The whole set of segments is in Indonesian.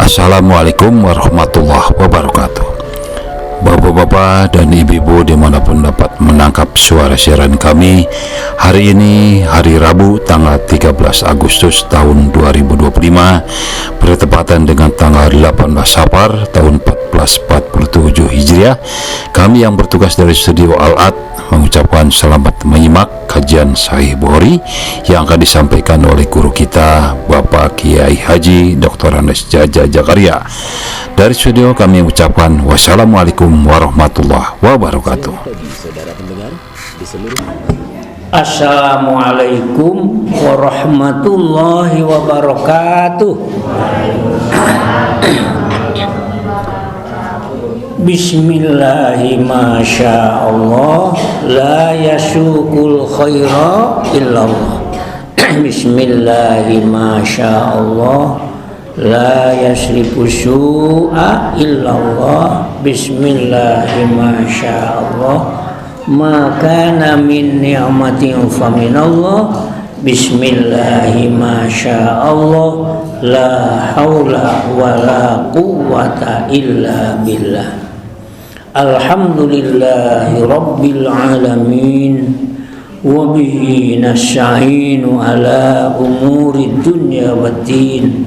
Assalamualaikum warahmatullahi wabarakatuh. Bapak-bapak dan ibu-ibu dimanapun dapat menangkap suara siaran kami, hari ini hari Rabu tanggal 13 Agustus tahun 2025 bertepatan dengan tanggal 18 Safar tahun 1447 Hijriah. Kami yang bertugas dari studio Al-Ad mengucapkan selamat menyimak kajian Sahih Bukhari yang akan disampaikan oleh guru kita Bapak Kiai Haji Dr. Andes Jaja Jakaria. Dari studio kami mengucapkan wassalamualaikum warahmatullahi wabarakatuh. Assalamualaikum warahmatullahi wabarakatuh. Bismillahi masyaallah, la yasukul khaira illallah. Bismillahi masyaallah, la yasrifu su'a illallah. Bismillahi masyaallah, ma kana min ni'matin faminallah. Bismillahi masyaallah, la haula wa la quwwata illa billah. Alhamdulillahi rabbil alamin, wa bihi nasta'inu ala umuri dunya waddin.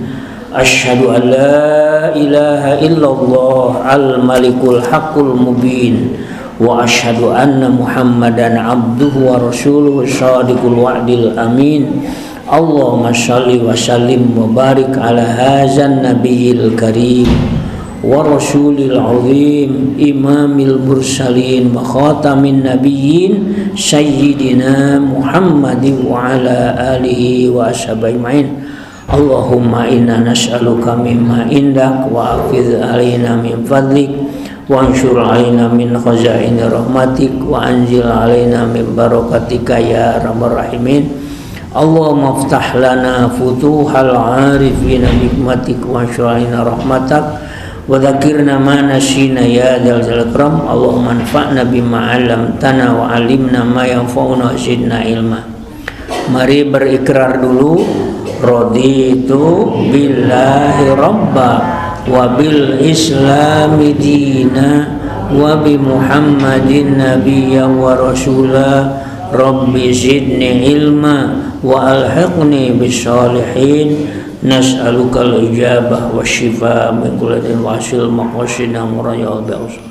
Asyhadu an la ilaha illallah al-malikul haqqul mubin, wa asyhadu anna Muhammadan abduhu wa rasuluhu shadiqul wa'dil amin. Allahumma shalli wa sallim wa barik ala hadzal nabiyil karim wa rasulil azim imamil mursalin wa khatamin nabiyyin sayyidina Muhammadin wa ala alihi wa ashabihi ajmain. Allahumma inna nas'aluka mimma indak wa afiz alaina min fadlik wa anshur alaina min khazaini rahmatik wa anzil alaina min barakatika ya arhamar rahimin. Allahumma aftah lana futuhal arifin nikmatik wa anshur alaina rahmatak wa dzakirna ma nasina ya dzal jalal. Allahumma anfa'na bima 'allamtana wa 'allimna ma yanfa'una wa zidna ilma. Mari berikrar dulu. Raditu billahi rabba wa bil islami dina wa bi Muhammadin nabiyya wa rasula. Rabbi zidni ilma wa alhiqni bis salihin. Nas'aluka al-ijabah wa shifa min kulli da'in wa asil maqasidina muraya wa bi'usra.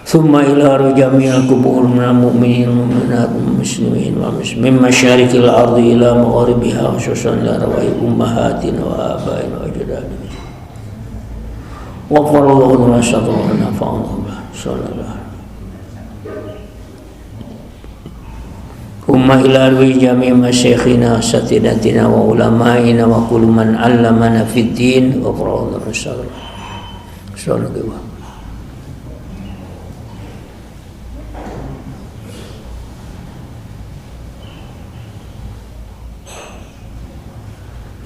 Thumma ila rujamil kubur minal mu'minin mu'minat muslimin wal muslimin masyarikil ardi ila magharibiha wa syusun ila rawahi ummahatina wa abain wa ajdadina wa qarallahu wa sallallahu nafa'allah sallallahu umma ila rujami masyayikhina satidatina wa ulama'ina wa kullu man 'allamana fid din wa qarallahu sallallahu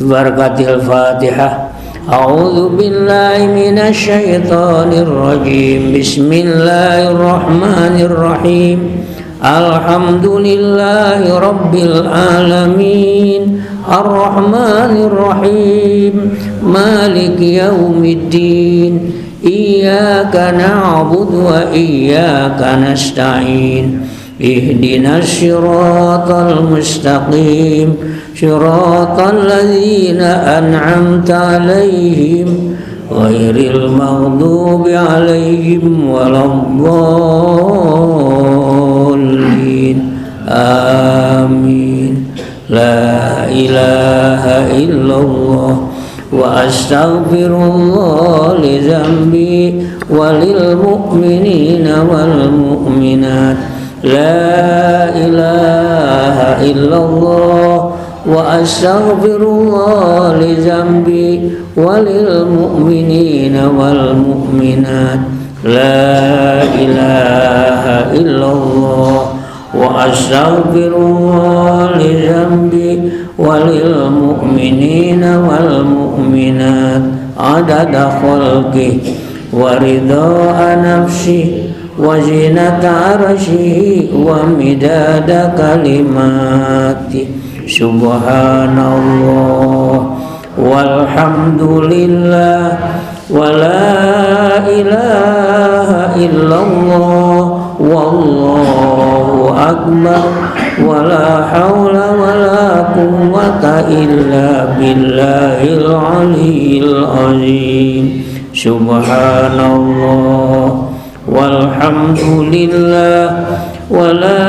Barakatil Fatihah. A'udzu billahi minasy syaithanir rajim. Bismillahirrahmanirrahim. Alhamdulillahi rabbil alamin. Ar-Rahmanir Rahim. Maliki yaumiddin. Iyyaka na'budu wa iyyaka nasta'in. Ihdinas siratal mustaqim, siratal ladzina an'amta 'alaihim ghairil maghdubi 'alaihim waladdallin. Amin. La ilaha illallah wa astaghfirullah li dzambi walil mu'minina wal mu'minat. La ilaha illallah wa astaghfirullah li dzambi walil mu'minina wal mu'minat. La ilaha illallah wa astaghfirullah li dzambi walil mu'minina wal mu'minat. Adada khalqi wa ridha nafsi wa zinata arsyi wa midada kalimati. Subhanallah walhamdulillah ولا إله إلا الله والله أكبر ولا حول ولا قوة إلا بالله العلي العظيم سبحان الله والحمد لله ولا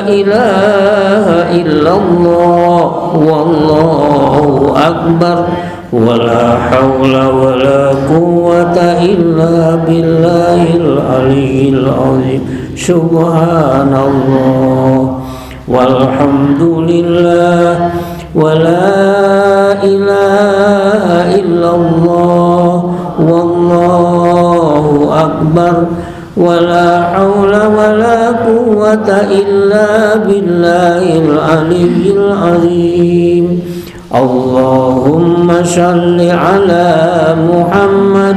إله إلا الله والله أكبر ولا حول ولا قوة إلا بالله العلي العظيم سبحان الله والحمد لله ولا إله إلا الله والله أكبر ولا حول ولا قوة إلا بالله العلي العظيم اللهم صل على محمد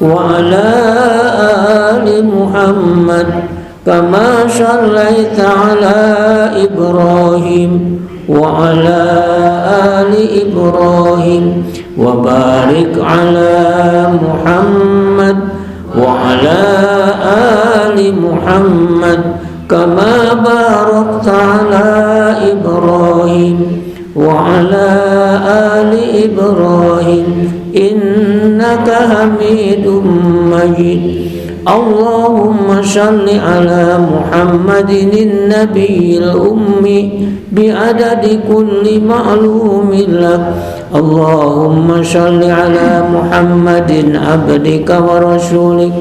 وعلى آل محمد كما صليت على إبراهيم وعلى آل إبراهيم وبارك على محمد وعلى آل محمد كما باركت على إبراهيم وعلى آل إبراهيم إنك حميد مجيد اللهم صل على محمد النبي الأمي بعدد كل معلوم لك اللهم صل على محمد عبدك ورسولك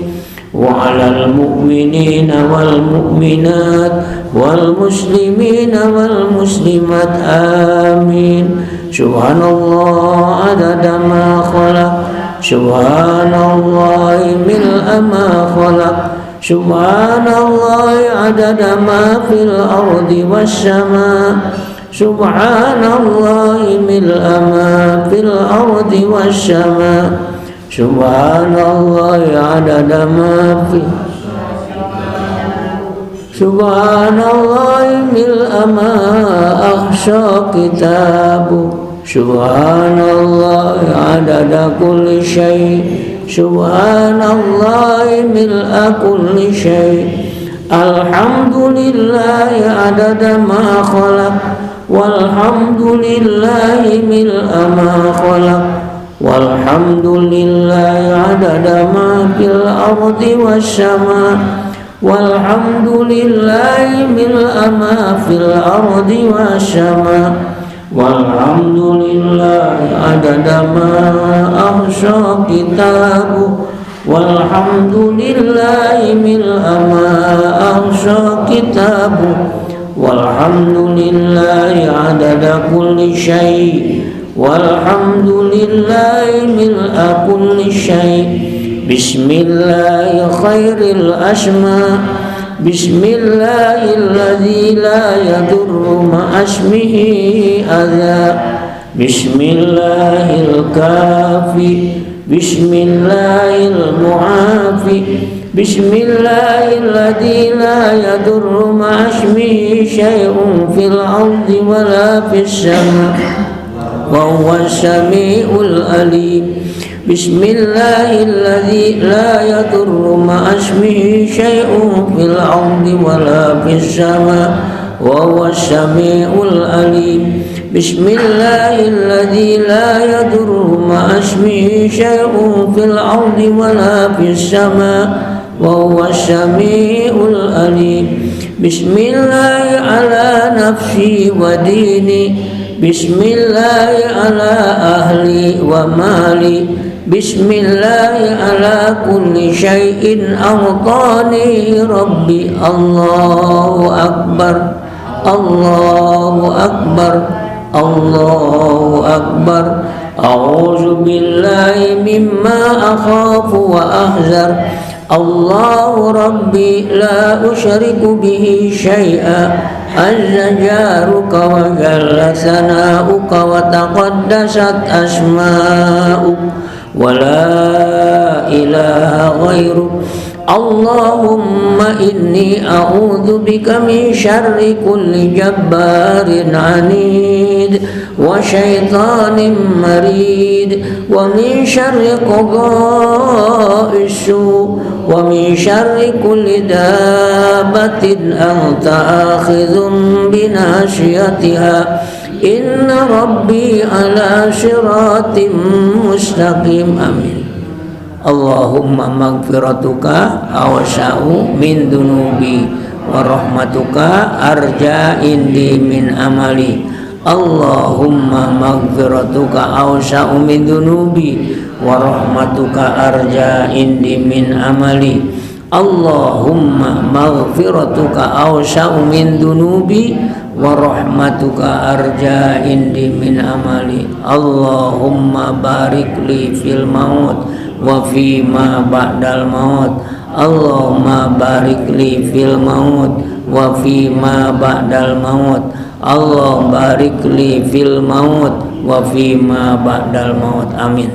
وعلى المؤمنين والمؤمنات والمسلمين والمسلمات آمين سبحان الله عدد ما خلق سبحان الله ملء ما خلق سبحان الله عدد ما في الأرض والسماء سبحان الله ملء ما في الأرض والسماء سبحان الله عدد ما في سبحان الله ملء ما أحصى كتابه سبحان الله عدد كل شيء سبحان الله ملء كل شيء الحمد لله عدد ما خلق والحمد لله ملء ما خلق والحمد لله عدد ما في الأرض والسماء والحمد لله ملء ما في الأرض والسماء والحمد لله عدد ما أحصى كتابه والحمد لله ملء ما أحصى كتابه والحمد لله عدد كل شيء والحمد لله ملء كل شيء بسم الله خير الأسماء بسم الله الذي لا يضر مع اسمه أذى بسم الله الكافي بسم الله المعافي بسم الله الذي لا يضر مع اسمه شيء في الأرض ولا في السماء وهو السميع العليم بسم الله الذي لا يضر مع اسمه شيء في الأرض ولا في السماء وهو السميع العليم بسم الله الذي لا يضر مع اسمه شيء في الأرض ولا في السماء وهو السميع العليم بسم الله على نفسي وديني بسم الله على أهلي ومالي بسم الله على كل شيء أعطاني ربي الله أكبر الله أكبر الله أكبر أعوذ بالله مما أخاف وأحذر الله ربي لا أشرك به شيئا عز جارك وجل ثناؤك وتقدست أسماؤك wa la ilaha ghairuk. Allahumma inni a'udzu bika min syarri kulli jabbarin 'anid wa syaitanin marid wa min syarri qada'is su wa min syarri kulli dabbatin anta akhidhun bi nasiyatiha inna rabbi ala siratim mustaqim. Amin. Allahumma maghfiratuka awsa'u min dunubi wa rahmatuka arja indi min amali. Allahumma maghfiratuka awsa'u min dunubi wa rahmatuka arja indi min amali. Allahumma maghfiratuka awsa'u min dunubi wa rahmatuka arja indi min amali. Allahumma barik li fil maut wa fi ma ba'dal maut. Allahumma barik li fil maut wa fi ma ba'dal maut. Allah barik li fil maut wa fi ma ba'dal maut. Amin.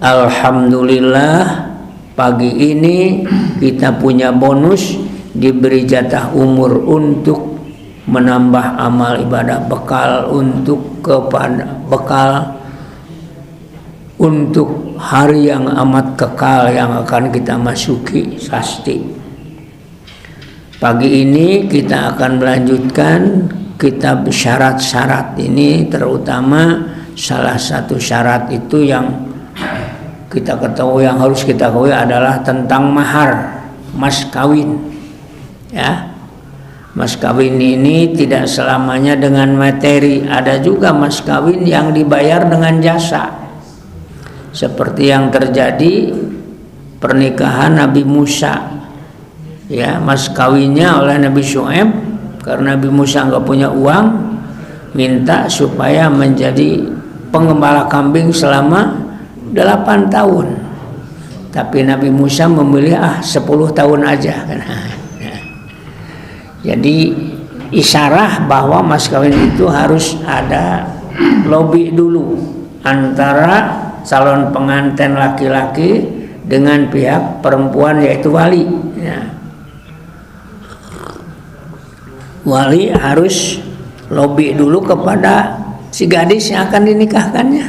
Alhamdulillah, pagi ini kita punya bonus, diberi jatah umur untuk menambah amal ibadah, bekal untuk hari yang amat kekal yang akan kita masuki, sasti. Pagi ini kita akan melanjutkan kitab syarat-syarat ini, terutama salah satu syarat itu yang kita ketahui, yang harus kita ketahui adalah tentang mahar, mas kawin. Ya, mas kawin ini tidak selamanya dengan materi, ada juga mas kawin yang dibayar dengan jasa. Seperti yang terjadi pernikahan Nabi Musa, ya, mas kawinnya oleh Nabi Syuaib, karena Nabi Musa nggak punya uang, minta supaya menjadi penggembala kambing selama 8 tahun. Tapi Nabi Musa memilih 10 tahun aja. Jadi isyarah bahwa mas kawin itu harus ada lobby dulu antara calon pengantin laki-laki dengan pihak perempuan, yaitu wali. Ya. Wali harus lobby dulu kepada si gadis yang akan dinikahkannya.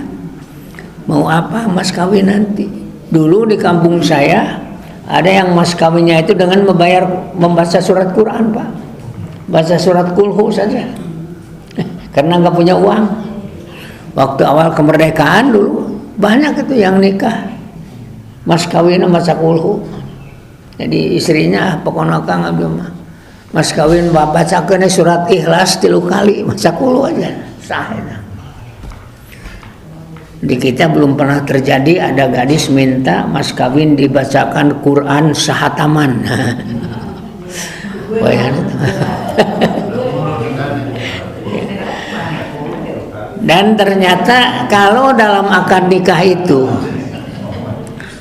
Mau apa mas kawin nanti? Dulu di kampung saya ada yang mas kawinnya itu dengan membaca surat Quran, Pak. Baca surat kulhu saja. Karena nggak punya uang. Waktu awal kemerdekaan dulu banyak itu yang nikah mas kawin maca kulhu. Jadi istrinya pokoknya nggak bilang mas kawin baca kene surat Ikhlas 3 kali, maca kulhu aja sah. Di kita belum pernah terjadi ada gadis minta mas kawin dibacakan Quran sehataman. Dan ternyata kalau dalam akad nikah itu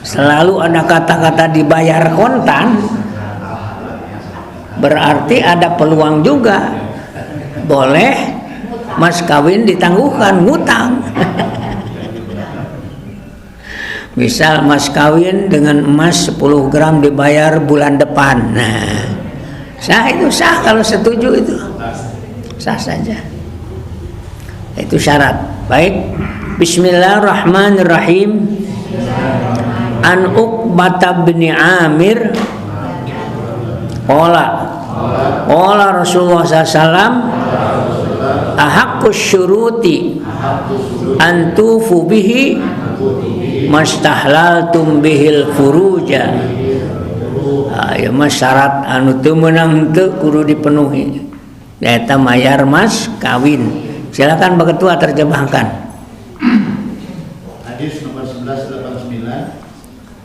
selalu ada kata-kata dibayar kontan, berarti ada peluang juga boleh mas kawin ditangguhkan ngutang. Misal mas kawin dengan emas 10 gram dibayar bulan depan. Nah, sah itu, sah kalau setuju itu. Sah saja. Itu syarat. Baik. Bismillahirrahmanirrahim. An Uqbah bin Amir qala Rasulullah SAW ahakkus syuruti antufu bihi mastahlaltum bihil furuja. Ya mas syarat anu teu meunang teu kudu dipenuhi. Eta mayar mas kawin. Silakan Pak Ketua terjemahkan. Hadis nomor 1189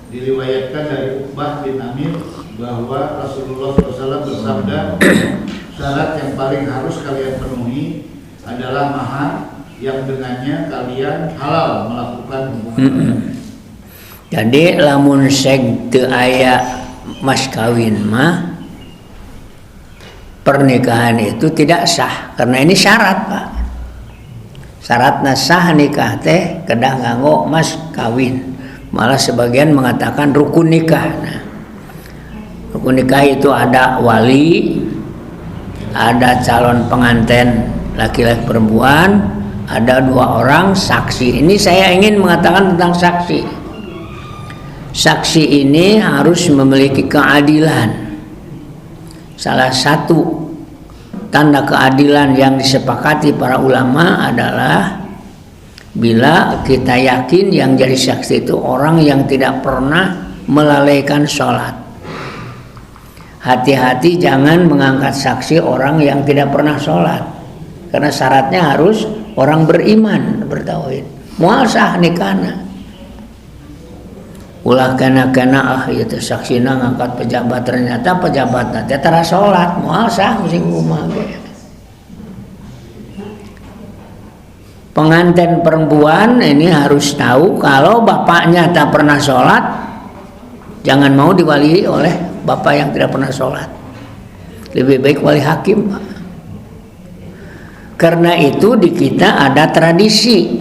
diriwayatkan dari Uqbah bin Amir bahwa Rasulullah SAW bersabda, syarat yang paling harus kalian penuhi adalah mahar yang dengannya kalian halal melakukan hubungan. Jadi lamun seg teu aya mas kawin mah pernikahan itu tidak sah, karena ini syarat, Pak. Syaratna sah nikah teh kedah nganggo mas kawin. Malah sebagian mengatakan rukun nikah. Nah, rukun nikah itu ada wali, ada calon pengantin laki-laki perempuan, ada 2 orang saksi. Ini saya ingin mengatakan tentang saksi. Saksi ini harus memiliki keadilan. Salah satu tanda keadilan yang disepakati para ulama adalah bila kita yakin yang jadi saksi itu orang yang tidak pernah melalaikan sholat. Hati-hati jangan mengangkat saksi orang yang tidak pernah sholat, karena syaratnya harus orang beriman, bertauhid. Moal sah nikahna. Ulah kena itu saksina ngangkat pejabat, ternyata pejabatna teh tara sholat, moal sah mesti kumaha ge. Pengantin perempuan ini harus tahu kalau bapaknya tak pernah sholat, jangan mau diwali oleh bapak yang tidak pernah sholat. Lebih baik wali hakim, Pak. Karena itu di kita ada tradisi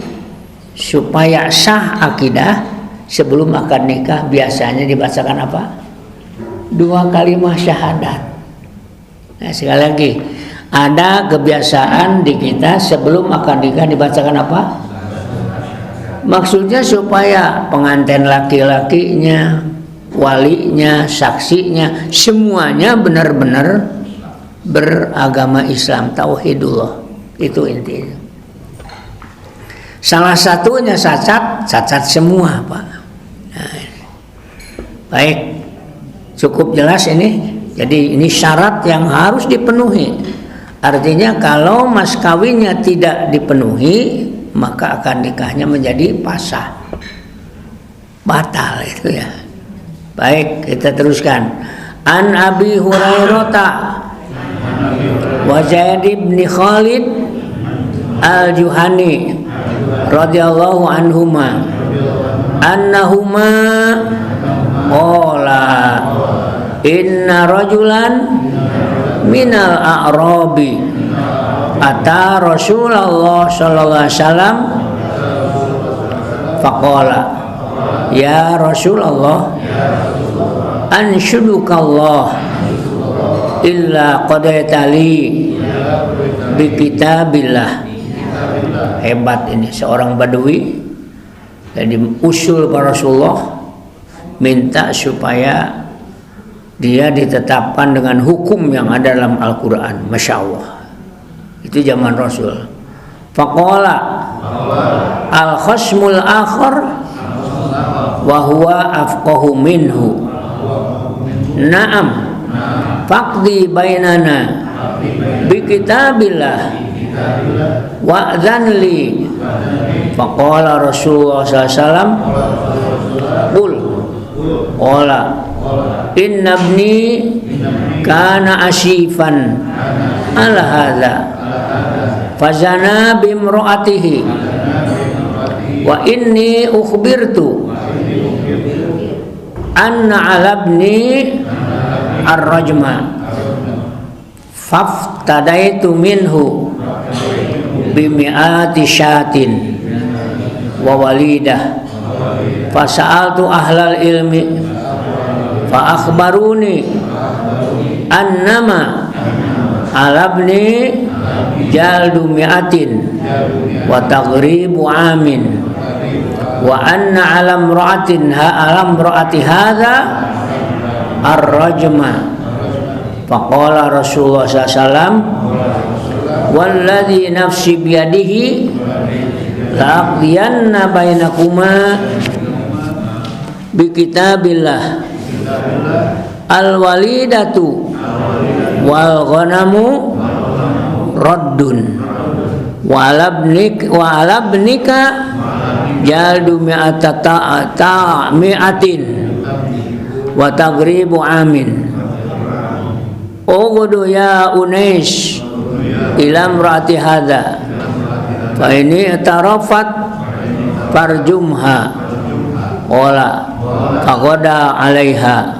supaya sah akidah sebelum akad nikah biasanya dibacakan apa? 2 kalimat syahadat. Nah, sekali lagi, ada kebiasaan di kita sebelum akad nikah dibacakan apa? Maksudnya supaya pengantin laki-lakinya, walinya, saksinya, semuanya benar-benar beragama Islam, tauhidullah. Itu intinya. Salah satunya cacat semua, Pak. Nah, baik, cukup jelas ini. Jadi ini syarat yang harus dipenuhi. Artinya kalau mas kawinnya tidak dipenuhi, maka akad nikahnya menjadi pasah, batal itu ya. Baik, kita teruskan. An Abi Hurairah wa Zaid bin Khalid al-Juhani radhiyallahu anhuma annahuma qala inna rajulan minal a'rabi ata Rasulullah sallallahu alaihi wasallam faqala ya Rasulullah anshudukallah illa qadaitali bi kitabillah. Hebat ini seorang badui, jadi usul para Rasulullah minta supaya dia ditetapkan dengan hukum yang ada dalam Al-Quran. Masya Allah, itu zaman Rasul. Faqala al-khasmul akhar wa huwa afqahu minhu na'am faqdi bainana bi kitabillah wa'dhan li. Faqala Rasulullah SAW qul qala inna ibni kana asifan ala hadha fazana bimra'atihi wa inni ukhbirtu anna ala ibni ar-rajma faftadaitu minhu bimi'ati syatin wa walidah fasa'altu ahlal ilmi fa akhbaruni annama alabni jaldu mi'atin wa taghribu amin wa anna alam ra'ati hadha ar-rajma. Faqala Rasulullah SAW walladhi nafsi biyadihi la'aqdiyanna bainakuma bikitabillah al-walidatu wal ghanamu raddun wa alabnika jaldu mi'atin wa taghribu amin. Ugudu ya Unais ilam ra'ati hadha fa ini tarafat farjumha qala faqada alaiha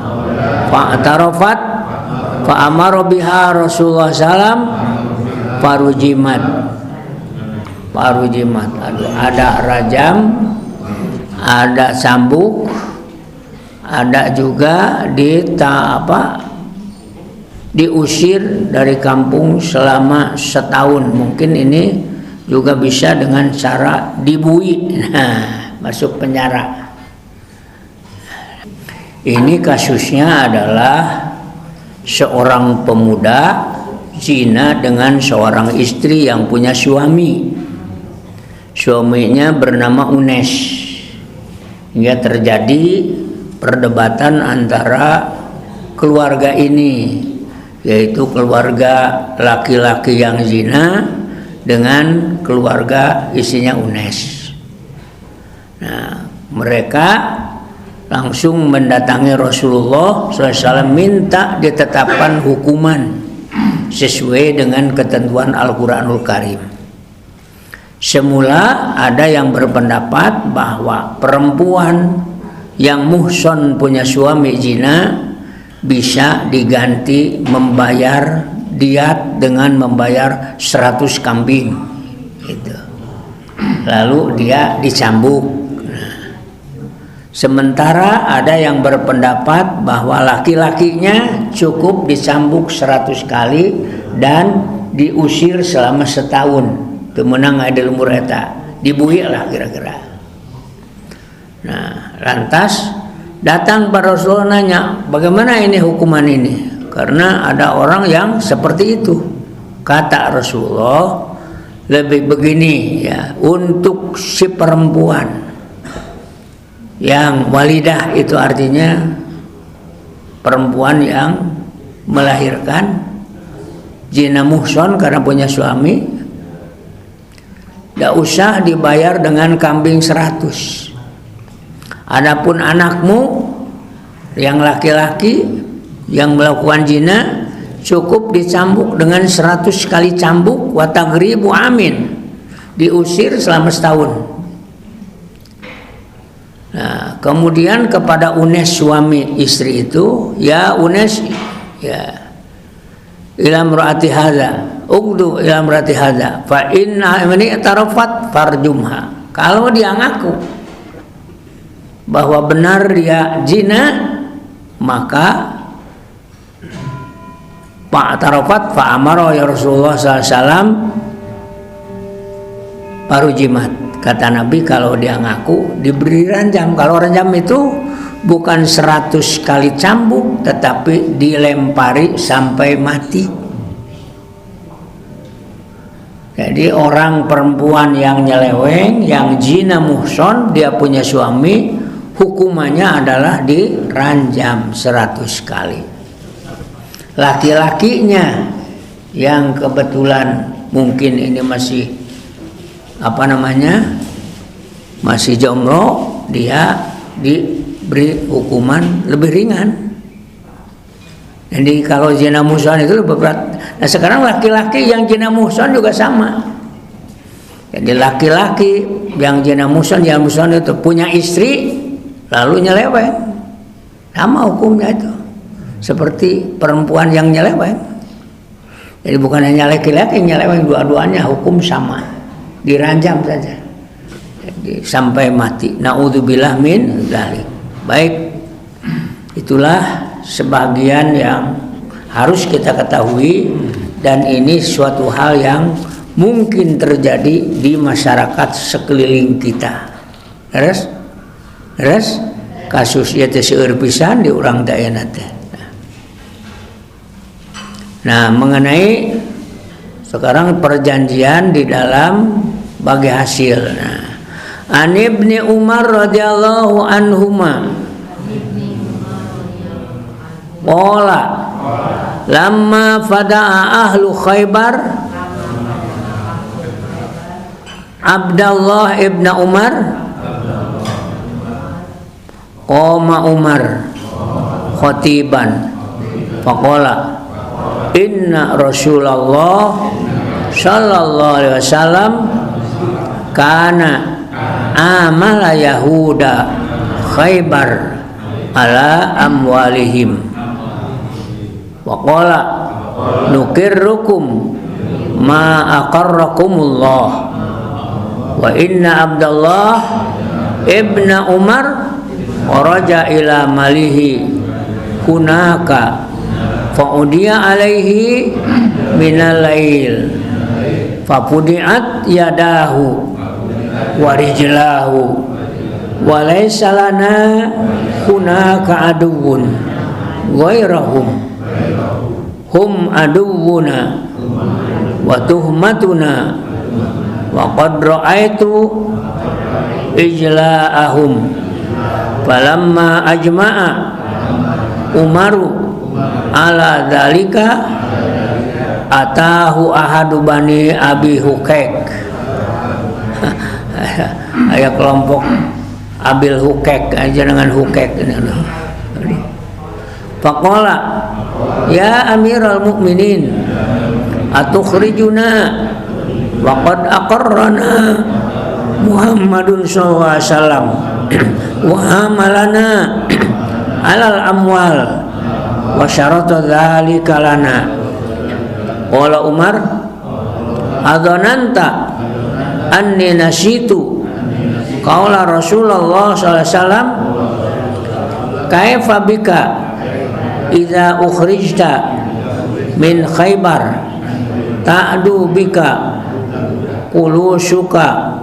fa tarafat fa amara biha Rasulullah sallam farujimat. baru jimat. Aduh, ada rajam, ada cambuk, ada juga diusir dari kampung selama setahun. Mungkin ini juga bisa dengan cara dibui, masuk penjara. Ini kasusnya adalah seorang pemuda zina dengan seorang istri yang punya suami. Suaminya bernama Unes. Hingga terjadi perdebatan antara keluarga ini, yaitu keluarga laki-laki yang zina dengan keluarga istrinya Unes. Nah, mereka langsung mendatangi Rasulullah SAW minta ditetapkan hukuman sesuai dengan ketentuan Al-Quranul Karim. Semula ada yang berpendapat bahwa perempuan yang muhson punya suami zina bisa diganti membayar diat dengan membayar 100 kambing gitu. Lalu dia dicambuk. Sementara ada yang berpendapat bahwa laki-lakinya cukup dicambuk 100 kali dan diusir selama setahun. Temenang ada lembur eta, dibui lah kira-kira. Nah, lantas datang para Rasulullah nanya, bagaimana ini hukuman ini? Karena ada orang yang seperti itu. Kata Rasulullah, lebih begini ya, untuk si perempuan yang walidah, itu artinya perempuan yang melahirkan, zina muhson karena punya suami, tidak usah dibayar dengan kambing 100. Adapun anakmu yang laki-laki yang melakukan zina cukup dicambuk dengan 100 kali cambuk, wa taghribu amin, diusir selama setahun. Nah, kemudian kepada Unes suami istri itu, ya Unes, ya ila imraati hadza, ugdu ila imraati hadza, fa inna amani tarafat farjumha. Kalau dia ngaku bahwa benar dia zina, maka Pak tarafat fa amara ya Rasulullah SAW baru jimat. Kata Nabi, kalau dia ngaku diberi ranjam. Kalau ranjam itu bukan 100 kali cambuk, tetapi dilempari sampai mati. Jadi orang perempuan yang nyeleweng, yang zina muhson, dia punya suami, hukumannya adalah diranjam 100 kali. Laki-lakinya yang kebetulan mungkin ini masih masih jomblo, dia diberi hukuman lebih ringan. Jadi kalau zina muhson itu lebih berat. Nah, sekarang laki-laki yang zina muhson juga sama. Jadi laki-laki yang zina muhson itu punya istri lalu nyeleweng, sama hukumnya itu seperti perempuan yang nyeleweng. Jadi bukan hanya laki-laki yang nyeleweng, dua-duanya hukum sama, diranjam saja. Jadi sampai mati. Naudzubillah min dzalik. Baik, itulah sebagian yang harus kita ketahui, dan ini suatu hal yang mungkin terjadi di masyarakat sekeliling kita. Terus kasusnya teh seueur pisan di urang daerah teh. Nah, mengenai sekarang perjanjian di dalam bagi hasil. Nah, An Ibni Umar radhiyallahu anhuma qala lamma fada'a ahlu Khaybar Abdullah ibn Umar qama Umar khatiban faqala inna Rasulullah sallallahu alaihi wasallam kana amala Yahuda Khaybar ala amwalihim wa qala nukirrukum ma aqarrakumullah wa inna Abdullah ibna Umar raja ila malihi hunaka fa'udiya alaihi minal lail fapudiat yadahu wa rijlahu wa laysa lana hunaka aduwwun ghairahum hum aduwwuna wa tuhmatuna wa qad ra'aitu ijla'ahum falamma ajma'a Umaru ala dzalika atahu ahadu bani Abi Hukek aya kelompok Abil Hukek aja dengan Hukek faqala ya Amiral Mukminin atukhrijuna wa qad aqarrana Muhammadun sallallahu alaihi wasallam wa amalana alal amwal wa syarata dzalika lana. Qala Umar adzananta anni nasitu qaula Rasulullah sallallahu alaihi wasallam kaifa bika idza ukhrijta min Khaybar ta'du bika qulusuka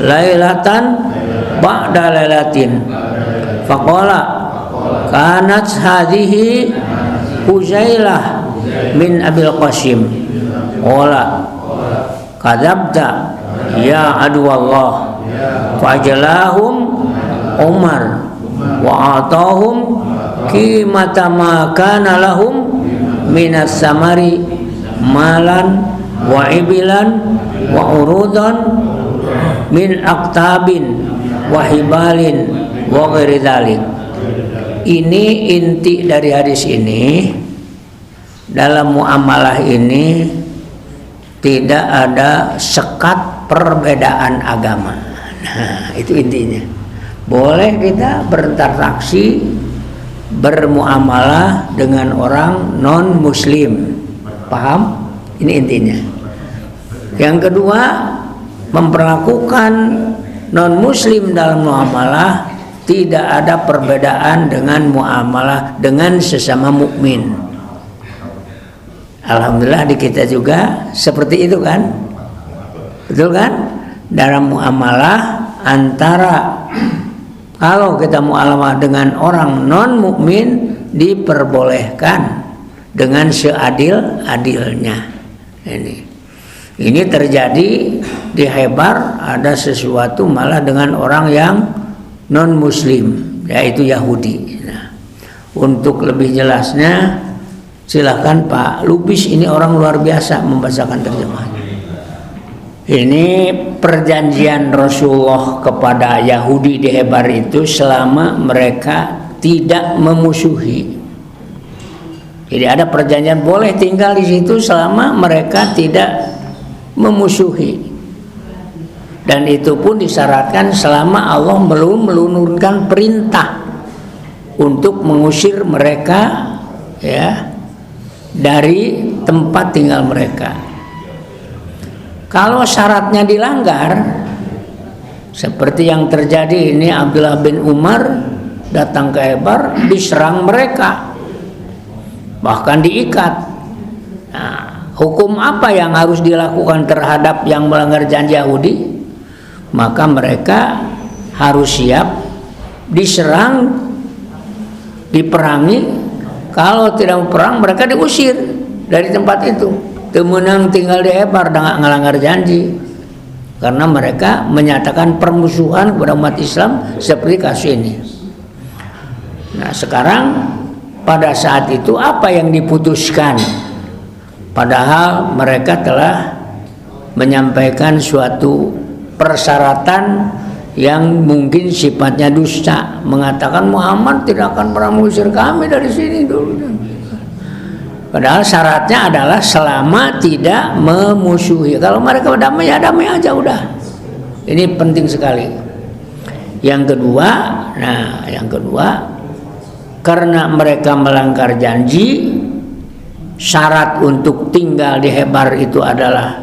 lailatan ba'da lailatin faqala kanat hadhihi Huzailah min Abil Qasim qala kadzabta ya aduwallah fajalahum Umar wa atahum qimata ma kana lahum minas samari malan wa ibilan wa urudan min aktabin wa hibalin wa ghairi dzalik. Ini inti dari hadis ini. Dalam muamalah ini tidak ada sekat perbedaan agama. Nah, itu intinya. Boleh kita berinteraksi, bermuamalah dengan orang non muslim. Paham? Ini intinya. Yang kedua, memperlakukan non muslim dalam muamalah tidak ada perbedaan dengan muamalah dengan sesama mukmin. Alhamdulillah di kita juga seperti itu kan? Betul kan? Dalam muamalah antara kalau kita muamalah dengan orang non mukmin diperbolehkan dengan seadil-adilnya. Ini terjadi di Khaybar, ada sesuatu malah dengan orang yang non muslim, yaitu Yahudi. Nah, untuk lebih jelasnya silakan Pak Lubis, ini orang luar biasa membacakan terjemahannya. Ini perjanjian Rasulullah kepada Yahudi di Khaybar itu selama mereka tidak memusuhi. Jadi ada perjanjian boleh tinggal di situ selama mereka tidak memusuhi. Dan itu pun disyaratkan selama Allah belum menurunkan perintah untuk mengusir mereka ya dari tempat tinggal mereka. Kalau syaratnya dilanggar seperti yang terjadi ini, Abdullah bin Umar datang ke Khaybar, diserang mereka, bahkan diikat. Nah, hukum apa yang harus dilakukan terhadap yang melanggar janji Yahudi? Maka mereka harus siap diserang, diperangi. Kalau tidak perang, mereka diusir dari tempat itu. Temenang tinggal di Khaybar dengan ngelanggar janji, karena mereka menyatakan permusuhan kepada umat Islam seperti kasus ini. Nah, sekarang pada saat itu apa yang diputuskan? Padahal mereka telah menyampaikan suatu persyaratan yang mungkin sifatnya dusta, mengatakan Muhammad tidak akan pernah mengusir kami dari sini dulu. Padahal syaratnya adalah selama tidak memusuhi. Kalau mereka damai ya damai aja udah. Ini penting sekali. Yang kedua, karena mereka melanggar janji, syarat untuk tinggal di Khaybar itu adalah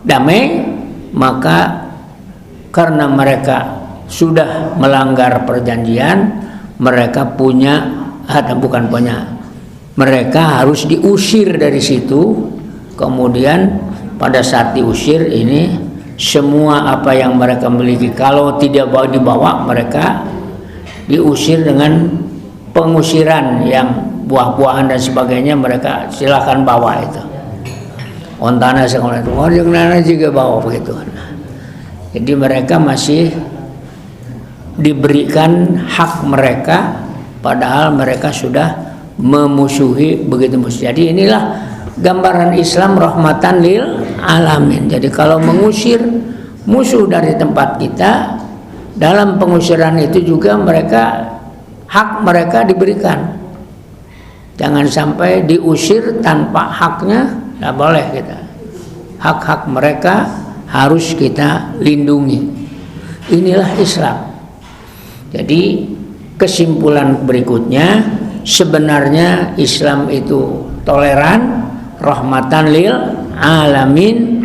damai, maka karena mereka sudah melanggar perjanjian, mereka mereka harus diusir dari situ. Kemudian pada saat diusir ini, semua apa yang mereka miliki kalau tidak dibawa, mereka diusir dengan pengusiran yang buah-buahan dan sebagainya, mereka silakan bawa itu. Ontana sekolah itu, orang juga bawa begitu. Jadi mereka masih diberikan hak mereka, padahal mereka sudah memusuhi begitu musuh. Jadi inilah gambaran Islam rahmatan lil alamin. Jadi kalau mengusir musuh dari tempat kita, dalam pengusiran itu juga hak mereka diberikan. Jangan sampai diusir tanpa haknya, tidak boleh kita. Hak-hak mereka harus kita lindungi. Inilah Islam. Jadi kesimpulan berikutnya, sebenarnya Islam itu toleran, rahmatan lil alamin,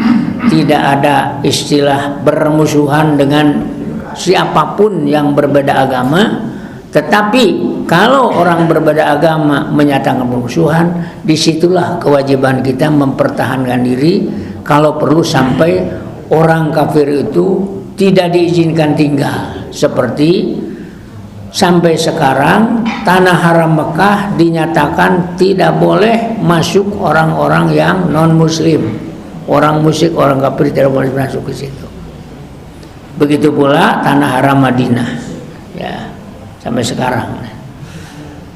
tidak ada istilah bermusuhan dengan siapapun yang berbeda agama. Tetapi kalau orang berbeda agama menyatakan permusuhan, disitulah kewajiban kita mempertahankan diri. Kalau perlu sampai orang kafir itu tidak diizinkan tinggal. Seperti sampai sekarang tanah haram Mekah dinyatakan tidak boleh masuk orang-orang yang non muslim, orang musyrik, orang kafir tidak boleh masuk ke situ. Begitu pula tanah haram Madinah, ya, sampai sekarang.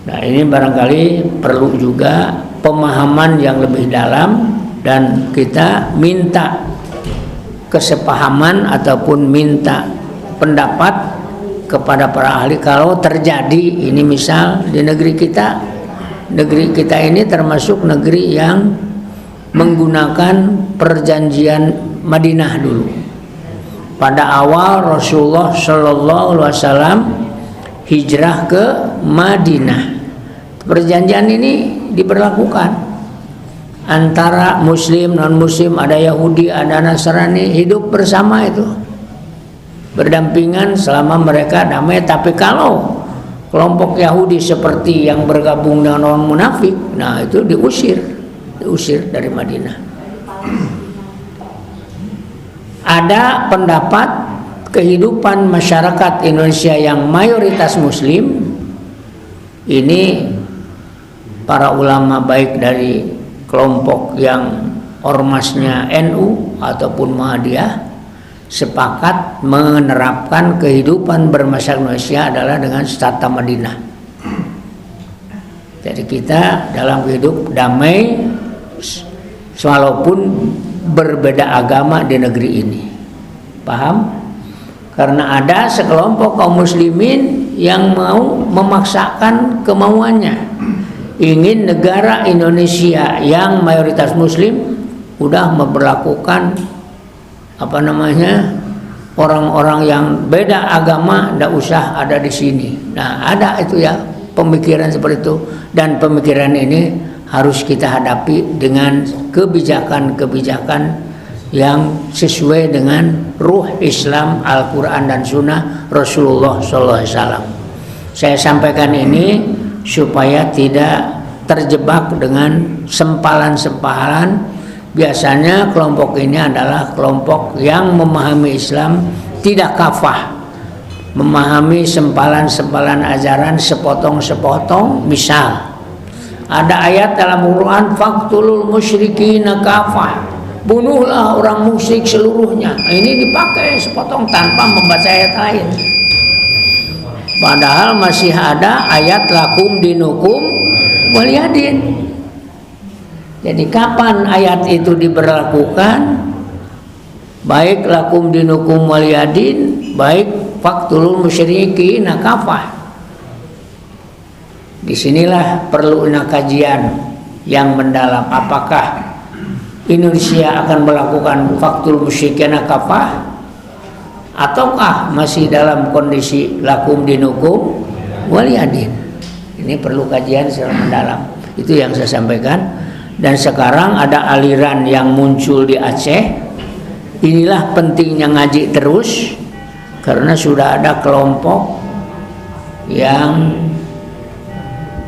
Nah, ini barangkali perlu juga pemahaman yang lebih dalam, dan kita minta kesepahaman ataupun minta pendapat kepada para ahli. Kalau terjadi ini, misal di negeri kita ini termasuk negeri yang menggunakan perjanjian Madinah dulu. Pada awal Rasulullah Shallallahu Alaihi Wasallam hijrah ke Madinah, perjanjian ini diberlakukan antara Muslim, non Muslim, ada Yahudi, ada Nasrani, hidup bersama itu, berdampingan selama mereka damai. Tapi kalau kelompok Yahudi seperti yang bergabung dengan orang munafik, nah itu diusir dari Madinah. Ada pendapat kehidupan masyarakat Indonesia yang mayoritas Muslim, ini para ulama baik dari kelompok yang ormasnya NU ataupun Muhammadiyah sepakat menerapkan kehidupan bermasyarakat Indonesia adalah dengan tata Madinah. Jadi kita dalam hidup damai walaupun berbeda agama di negeri ini. Paham? Karena ada sekelompok kaum muslimin yang mau memaksakan kemauannya, ingin negara Indonesia yang mayoritas muslim udah memperlakukan orang-orang yang beda agama tidak usah ada di sini. Nah, ada itu ya pemikiran seperti itu, dan pemikiran ini harus kita hadapi dengan kebijakan-kebijakan yang sesuai dengan ruh Islam, Al-Quran dan Sunnah Rasulullah SAW. Saya sampaikan ini supaya tidak terjebak dengan sempalan-sempalan. Biasanya kelompok ini adalah kelompok yang memahami Islam tidak kafah, memahami sempalan-sempalan ajaran sepotong-sepotong. Misal ada ayat dalam Al-Quran, faqtulul musyrikina kafah, bunuhlah orang musyrik seluruhnya. Ini dipakai sepotong tanpa membaca ayat lain. Padahal masih ada ayat lakum dinukum waliyadin. Jadi kapan ayat itu diberlakukan? Baik lakum dinukum waliyadin, baik faqtulul musyrikina kafah. Disinilah perlu kajian yang mendalam. Apakah Indonesia akan melakukan faktul musyrikina kafah, ataukah masih dalam kondisi lakum dinukum waliyadin? Ini perlu kajian secara mendalam. Itu yang saya sampaikan. Dan sekarang ada aliran yang muncul di Aceh Inilah pentingnya ngaji terus, karena sudah ada kelompok yang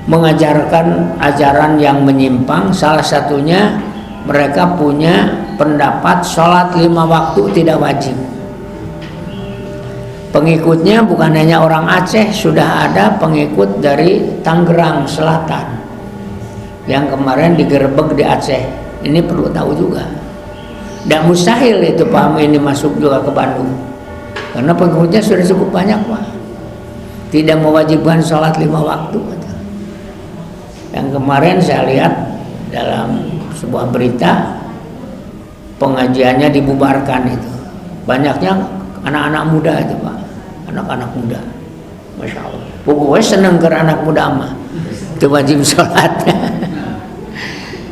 mengajarkan ajaran yang menyimpang. Salah satunya mereka punya pendapat sholat 5 waktu tidak wajib. Pengikutnya bukan hanya orang Aceh, sudah ada pengikut dari Tangerang Selatan yang kemarin digerebek di Aceh. Ini perlu tahu juga. Tidak mustahil itu paham ini masuk juga ke Bandung, karena pengikutnya sudah cukup banyak, Pak. Tidak mewajibkan sholat 5 waktu. Yang kemarin saya lihat dalam sebuah berita, pengajiannya dibubarkan itu. Banyaknya anak-anak muda itu, Pak. Anak-anak muda, Masya Allah. Pokoknya seneng ke anak muda mah, itu wajib sholat.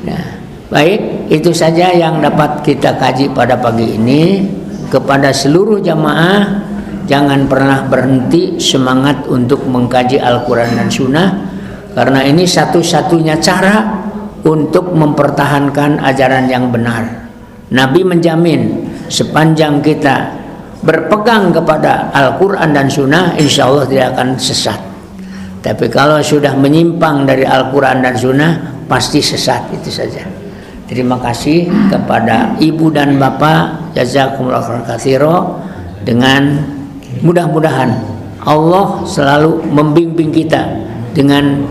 Nah, baik, itu saja yang dapat kita kaji pada pagi ini. Kepada seluruh jamaah, jangan pernah berhenti semangat untuk mengkaji Al-Quran dan Sunnah, karena ini satu-satunya cara untuk mempertahankan ajaran yang benar. Nabi menjamin sepanjang kita berpegang kepada Al-Quran dan Sunnah, insya Allah tidak akan sesat. Tapi kalau sudah menyimpang dari Al-Quran dan Sunnah, pasti sesat. Itu saja. Terima kasih kepada ibu dan bapak, jazakumullah khairan katsira. Dengan mudah-mudahan Allah selalu membimbing kita dengan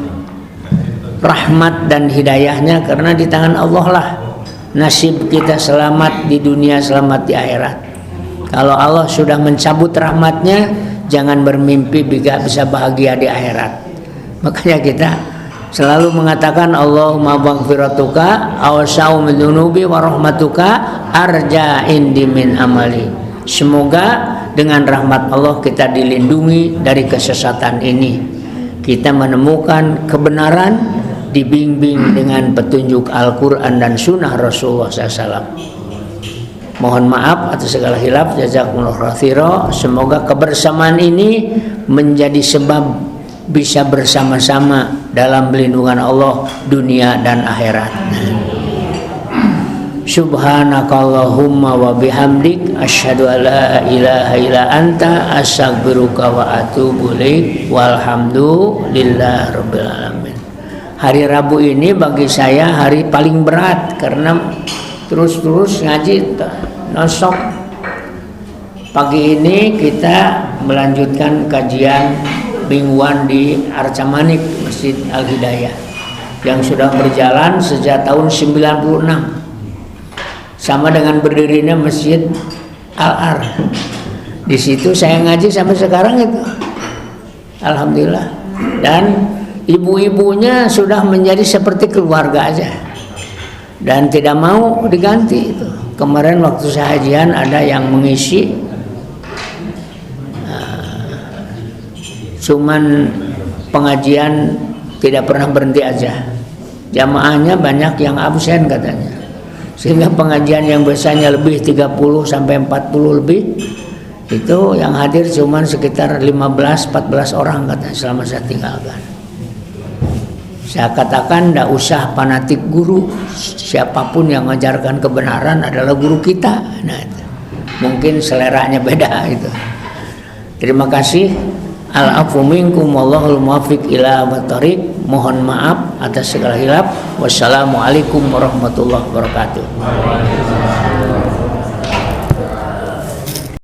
rahmat dan hidayahnya, karena di tangan Allah lah nasib kita selamat di dunia, selamat di akhirat. Kalau Allah sudah mencabut rahmatnya, jangan bermimpi bisa bahagia di akhirat. Makanya kita selalu mengatakan Allahumma maghfiratuka awsa'u min dzunubi wa rahmatuka arja indi min amali. Semoga dengan rahmat Allah kita dilindungi dari kesesatan ini. Kita menemukan kebenaran, dibimbing dengan petunjuk Al-Quran dan Sunnah Rasulullah SAW. Mohon maaf atas segala khilaf, jazakumullah khairan. Semoga kebersamaan ini menjadi sebab bisa bersama-sama dalam pelindungan Allah dunia dan akhirat. Subhanakallahumma wa bihamdik asyhadu an la ilaha illa anta astaghfiruka wa atubu ilaik. Walhamdulillahirabbil alamin. Hari Rabu ini bagi saya hari paling berat, karena terus ngaji nonstop. Pagi ini kita melanjutkan kajian mingguan di Arca Manik, Masjid Al-Hidayah, yang sudah berjalan sejak tahun 96, sama dengan berdirinya Masjid Al-Ar. Di situ saya ngaji sampai sekarang itu, alhamdulillah. Dan ibu-ibunya sudah menjadi seperti keluarga aja, dan tidak mau diganti itu. Kemarin waktu saya hajian ada yang mengisi, cuman pengajian tidak pernah berhenti aja. Jamaahnya banyak yang absen katanya, sehingga pengajian yang biasanya lebih 30 sampai 40 lebih, itu yang hadir cuman sekitar 15-14 orang katanya selama saya tinggalkan. Saya katakan tidak usah fanatik guru, siapapun yang mengajarkan kebenaran adalah guru kita. Nah, mungkin seleranya beda itu. Terima kasih. Al-afu minkum wallahul muwaffiq ila thoriq. Mohon maaf atas segala hilaf. Wassalamualaikum warahmatullahi wabarakatuh.